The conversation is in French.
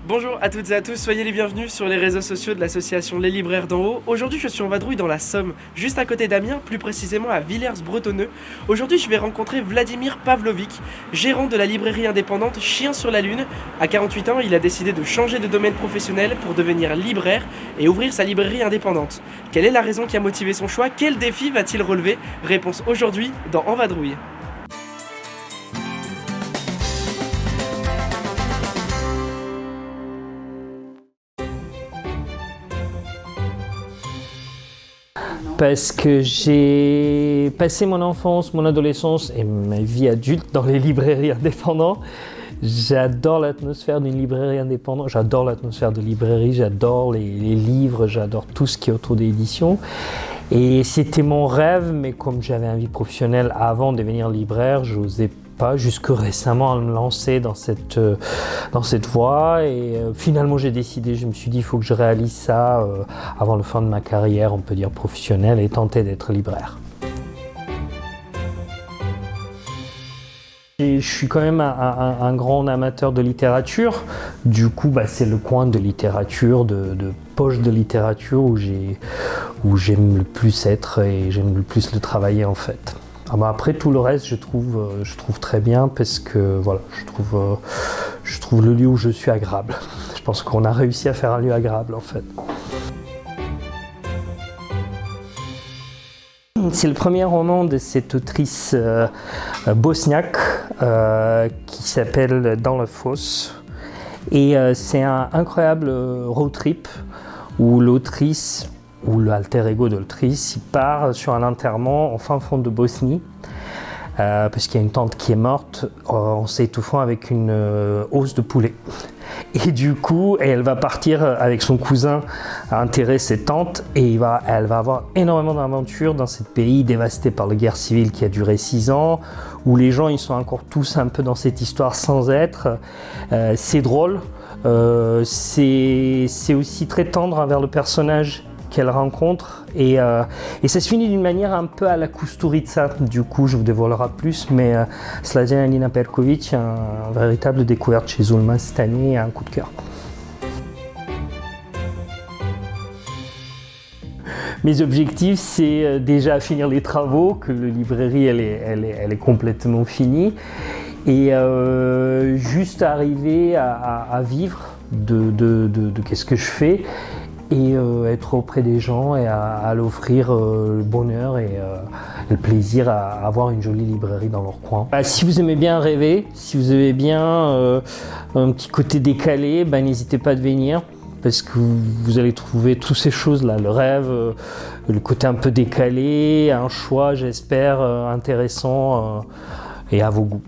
Bonjour à toutes et à tous, soyez les bienvenus sur les réseaux sociaux de l'association Les Libraires d'en haut. Aujourd'hui je suis en vadrouille dans la Somme, juste à côté d'Amiens, plus précisément à Villers-Bretonneux. Aujourd'hui je vais rencontrer Vladimir Pavlovic, gérant de la librairie indépendante Chien sur la Lune. À 48 ans, il a décidé de changer de domaine professionnel pour devenir libraire et ouvrir sa librairie indépendante. Quelle est la raison qui a motivé son choix? Quel défi va-t-il relever? Réponse aujourd'hui dans En vadrouille. Parce que j'ai passé mon enfance, mon adolescence et ma vie adulte dans les librairies indépendantes. J'adore l'atmosphère d'une librairie indépendante, j'adore l'atmosphère de librairie, j'adore les livres, j'adore tout ce qui est autour de l'édition. Et c'était mon rêve, mais comme j'avais une vie professionnelle avant de devenir libraire, j'osais pas jusque récemment me lancer dans cette voie. Et finalement j'ai décidé, je me suis dit il faut que je réalise ça avant la fin de ma carrière, on peut dire professionnelle, et tenter d'être libraire. Et je suis quand même un grand amateur de littérature, du coup c'est le coin de littérature, de poche de littérature où j'aime le plus être et j'aime le plus le travailler en fait. Après tout le reste je trouve très bien parce que voilà, je trouve le lieu où je suis agréable. Je pense qu'on a réussi à faire un lieu agréable en fait. C'est le premier roman de cette autrice bosniaque qui s'appelle Dans la fosse. Et c'est un incroyable road trip où l'autrice, ou l'alter ego de l'autrice, il part sur un enterrement en fin fond de Bosnie. Parce qu'il y a une tante qui est morte en s'étouffant avec une hausse de poulet. Et du coup, elle va partir avec son cousin à enterrer cette tante et elle va avoir énormément d'aventures dans ce pays dévasté par la guerre civile qui a duré 6 ans, où les gens ils sont encore tous un peu dans cette histoire sans être. C'est drôle, c'est aussi très tendre envers le personnage qu'elle rencontre et ça se finit d'une manière un peu à la Kusturica. Du coup je vous dévoilerai plus, mais Slađana Nina Perković, un véritable découverte chez Zulma cette année et un coup de cœur. Mes objectifs, c'est déjà finir les travaux, que la librairie elle est complètement finie, et juste arriver à vivre de qu'est-ce que je fais, et être auprès des gens et à leur offrir le bonheur et le plaisir à avoir une jolie librairie dans leur coin. Si vous aimez bien rêver, si vous aimez bien un petit côté décalé, n'hésitez pas à venir, parce que vous allez trouver toutes ces choses-là, le rêve, le côté un peu décalé, un choix j'espère intéressant et à vos goûts.